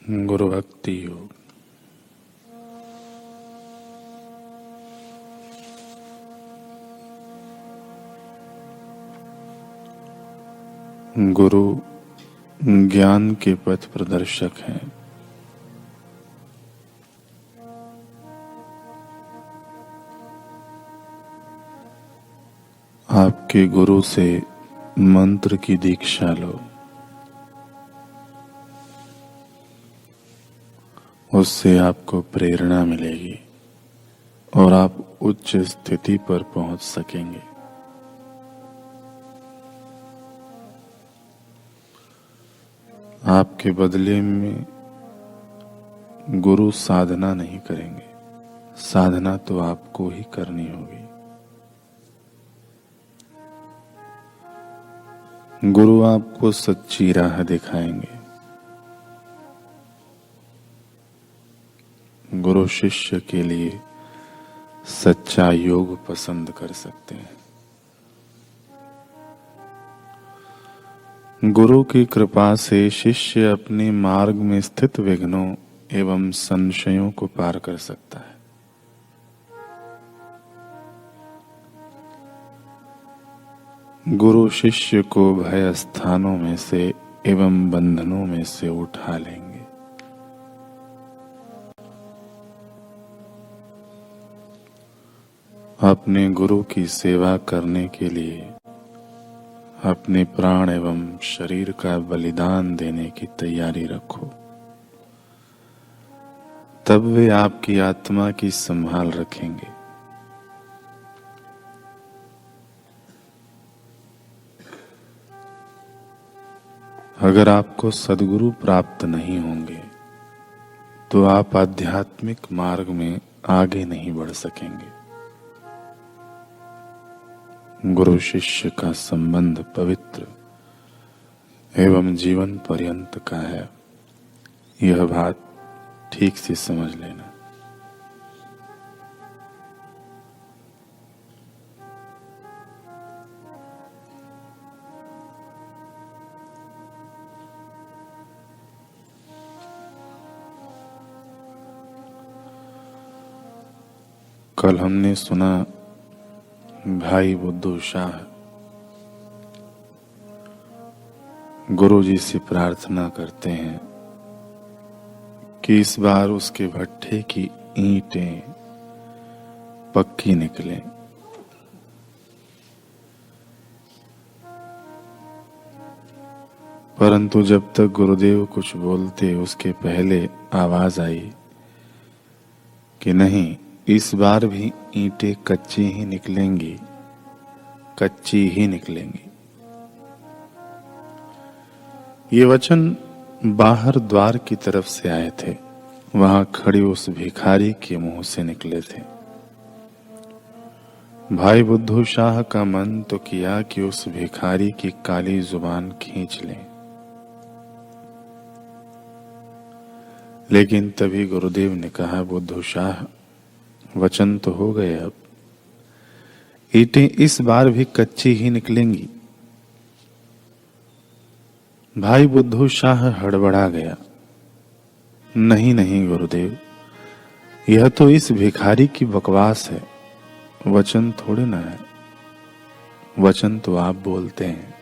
गुरु भक्ति योग। गुरु ज्ञान के पथ प्रदर्शक हैं। आपके गुरु से मंत्र की दीक्षा लो, उससे आपको प्रेरणा मिलेगी और आप उच्च स्थिति पर पहुंच सकेंगे। आपके बदले में गुरु साधना नहीं करेंगे, साधना तो आपको ही करनी होगी। गुरु आपको सच्ची राह दिखाएंगे। गुरु शिष्य के लिए सच्चा योग पसंद कर सकते हैं। गुरु की कृपा से शिष्य अपने मार्ग में स्थित विघ्नों एवं संशयों को पार कर सकता है। गुरु शिष्य को भय स्थानों में से एवं बंधनों में से उठा लेंगे। अपने गुरु की सेवा करने के लिए अपने प्राण एवं शरीर का बलिदान देने की तैयारी रखो, तब वे आपकी आत्मा की संभाल रखेंगे। अगर आपको सद्गुरु प्राप्त नहीं होंगे तो आप आध्यात्मिक मार्ग में आगे नहीं बढ़ सकेंगे। गुरु शिष्य का संबंध पवित्र एवं जीवन पर्यंत का है, यह बात ठीक से समझ लेना। कल हमने सुना भाई बुद्धू शाह गुरु जी से प्रार्थना करते हैं कि इस बार उसके भट्ठे की ईंटें पक्की निकलें। परंतु जब तक गुरुदेव कुछ बोलते उसके पहले आवाज आई कि नहीं, इस बार भी ईंटें कच्ची ही निकलेंगी, कच्ची ही निकलेंगी। ये वचन बाहर द्वार की तरफ से आए थे, वहां खड़ी उस भिखारी के मुंह से निकले थे। भाई बुद्धू शाह का मन तो किया कि उस भिखारी की काली जुबान खींच लें, लेकिन तभी गुरुदेव ने कहा, बुद्धू शाह वचन तो हो गए, अब ईंटें इस बार भी कच्ची ही निकलेंगी। भाई बुद्धू शाह हड़बड़ा गया, नहीं नहीं गुरुदेव, यह तो इस भिखारी की बकवास है, वचन थोड़े ना है, वचन तो आप बोलते हैं।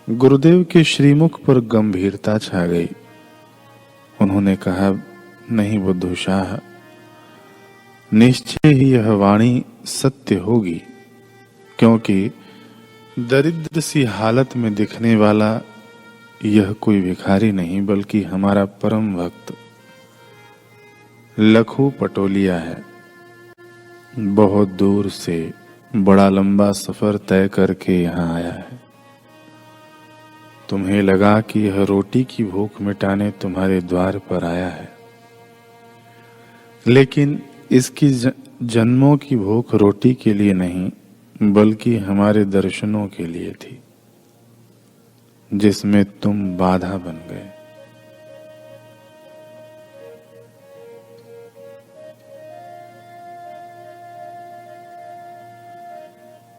गुरुदेव के श्रीमुख पर गंभीरता छा गई। उन्होंने कहा, नहीं बुद्धू शाह, निश्चय ही यह वाणी सत्य होगी, क्योंकि दरिद्र सी हालत में दिखने वाला यह कोई भिखारी नहीं बल्कि हमारा परम भक्त लखू पटोलिया है। बहुत दूर से बड़ा लंबा सफर तय करके यहाँ आया है। तुम्हें लगा कि यह रोटी की भूख मिटाने तुम्हारे द्वार पर आया है, लेकिन इसकी जन्मों की भूख रोटी के लिए नहीं बल्कि हमारे दर्शनों के लिए थी, जिसमें तुम बाधा बन गए।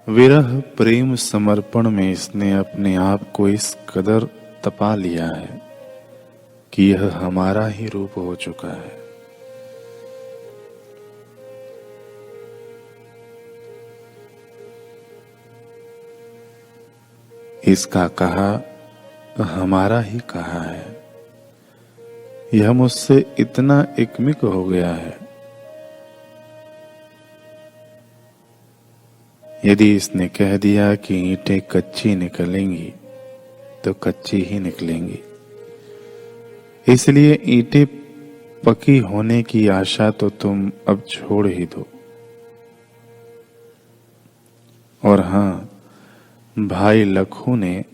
विरह प्रेम समर्पण में इसने अपने आप को इस कदर तपा लिया है कि यह हमारा ही रूप हो चुका है। इसका कहा हमारा ही कहा है। यह मुझसे इतना एकमिक हो गया है। यदि इसने कह दिया कि ईंटें कच्ची निकलेंगी तो कच्ची ही निकलेंगी। इसलिए ईंटें पकी होने की आशा तो तुम अब छोड़ ही दो। और हाँ, भाई लखू ने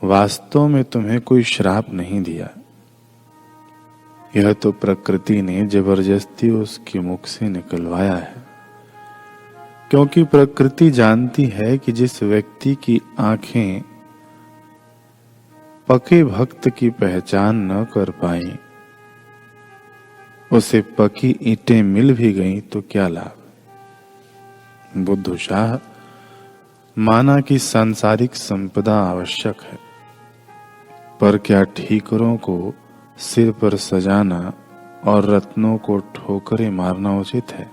वास्तव में तुम्हें कोई श्राप नहीं दिया। यह तो प्रकृति ने जबरदस्ती उसके मुख से निकलवाया है, क्योंकि प्रकृति जानती है कि जिस व्यक्ति की आंखें पके भक्त की पहचान न कर पाई, उसे पकी ईंटें मिल भी गईं तो क्या लाभ। बुद्धू शाह माना कि सांसारिक संपदा आवश्यक है, पर क्या ठीकरों को सिर पर सजाना और रत्नों को ठोकरें मारना उचित है।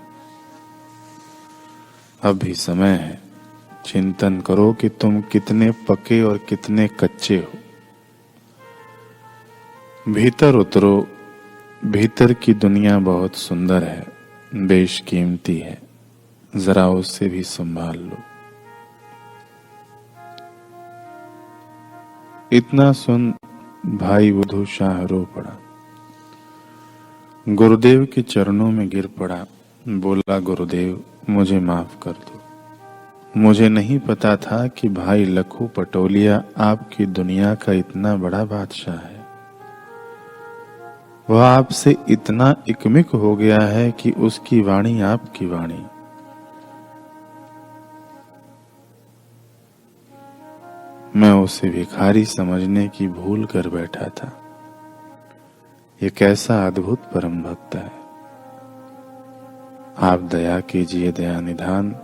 अब भी समय है, चिंतन करो कि तुम कितने पके और कितने कच्चे हो। भीतर उतरो। भीतर की दुनिया बहुत सुंदर है, बेशकीमती है, जरा उसे भी संभाल लो। इतना सुन भाई बुद्धू शाह रो पड़ा, गुरुदेव के चरणों में गिर पड़ा। बोला, गुरुदेव मुझे माफ कर दो। मुझे नहीं पता था कि भाई लखू पटोलिया आपकी दुनिया का इतना बड़ा बादशाह है। वह आपसे इतना एकमिक हो गया है कि उसकी वाणी आपकी वाणी। मैं उसे भिखारी समझने की भूल कर बैठा था। ये कैसा अद्भुत परम भक्त है। आप दया कीजिए दया निधान।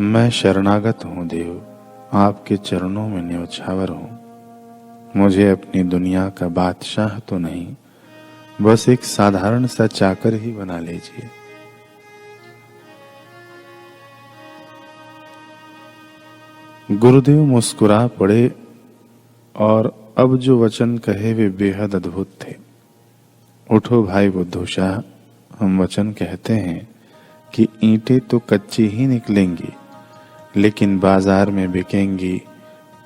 मैं शरणागत हूं देव, आपके चरणों में न्योछावर हूं। मुझे अपनी दुनिया का बादशाह तो नहीं, बस एक साधारण सा चाकर ही बना लीजिए। गुरुदेव मुस्कुरा पड़े और अब जो वचन कहे वे बेहद अद्भुत थे। उठो भाई बुद्धू शाह, हम वचन कहते हैं कि ईंटें तो कच्ची ही निकलेंगी, लेकिन बाजार में बिकेंगी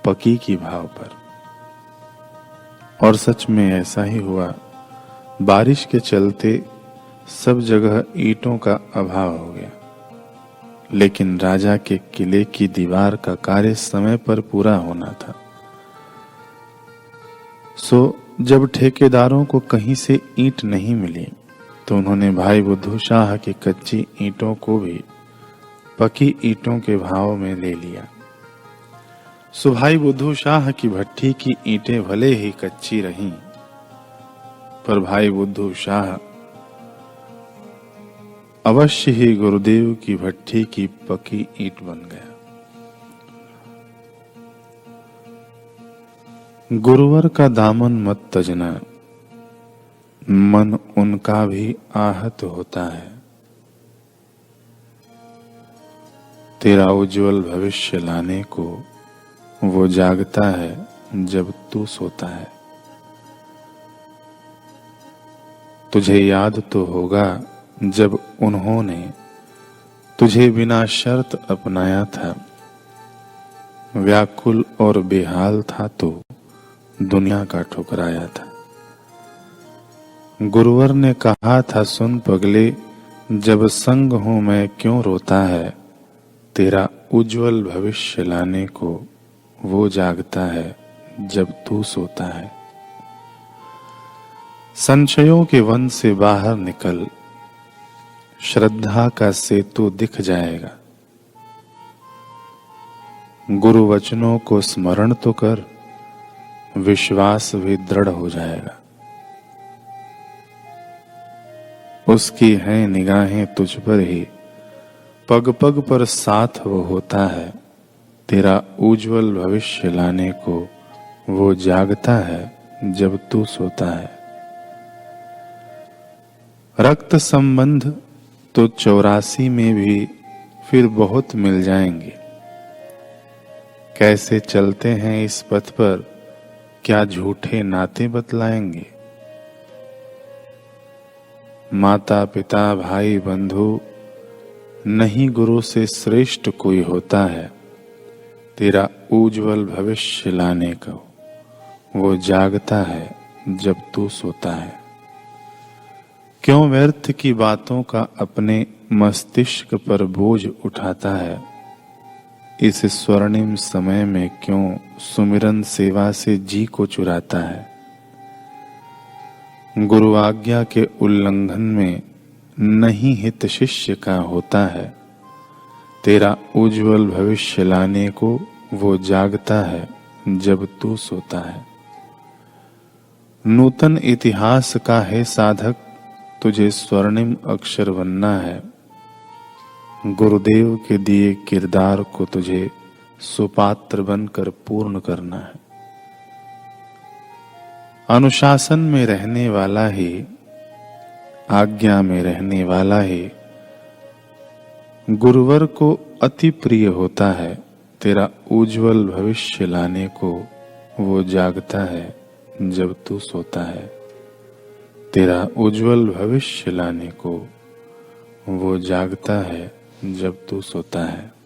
पकी की भाव पर। और सच में ऐसा ही हुआ। बारिश के चलते सब जगह ईंटों का अभाव हो गया, लेकिन राजा के किले की दीवार का कार्य समय पर पूरा होना था। सो जब ठेकेदारों को कहीं से ईंट नहीं मिली, तो उन्होंने भाई बुद्धू शाह की कच्ची ईंटों को भी पकी ईंटों के भाव में ले लिया। सो भाई बुद्धू शाह की भट्ठी की ईंटें भले ही कच्ची रहीं, पर भाई बुद्धू शाह अवश्य ही गुरुदेव की भट्ठी की पकी ईंट बन गया। गुरुवर का दामन मत तजना, मन उनका भी आहत होता है। तेरा उज्जवल भविष्य लाने को वो जागता है जब तू सोता है। तुझे याद तो होगा जब उन्होंने तुझे बिना शर्त अपनाया था। व्याकुल और बेहाल था तो दुनिया का ठुकराया था। गुरुवर ने कहा था, सुन पगले, जब संग हूं मैं क्यों रोता है। तेरा उज्जवल भविष्य लाने को वो जागता है जब तू सोता है। संशयों के वन से बाहर निकल, श्रद्धा का सेतु दिख जाएगा। गुरु वचनों को स्मरण तो कर, विश्वास भी दृढ़ हो जाएगा। उसकी हैं निगाहें तुझ पर ही, पग पग पर साथ वो होता है। तेरा उज्जवल भविष्य लाने को वो जागता है जब तू सोता है। रक्त संबंध तो 84 में भी फिर बहुत मिल जाएंगे। कैसे चलते हैं इस पथ पर, क्या झूठे नाते बतलाएंगे। माता पिता भाई बंधु नहीं गुरु से श्रेष्ठ कोई होता है। तेरा उज्जवल भविष्य लाने को वो जागता है जब तू सोता है। क्यों व्यर्थ की बातों का अपने मस्तिष्क पर बोझ उठाता है। इस स्वर्णिम समय में क्यों सुमिरन सेवा से जी को चुराता है। गुरु आज्ञा के उल्लंघन में नहीं हित शिष्य का होता है। तेरा उज्जवल भविष्य लाने को वो जागता है जब तू सोता है। नूतन इतिहास का है साधक, तुझे स्वर्णिम अक्षर बनना है। गुरुदेव के दिए किरदार को तुझे सुपात्र बनकर पूर्ण करना है। अनुशासन में रहने वाला ही, आज्ञा में रहने वाला ही गुरुवर को अति प्रिय होता है। तेरा उज्जवल भविष्य लाने को वो जागता है जब तू सोता है। तेरा उज्जवल भविष्य लाने को वो जागता है जब तू सोता है।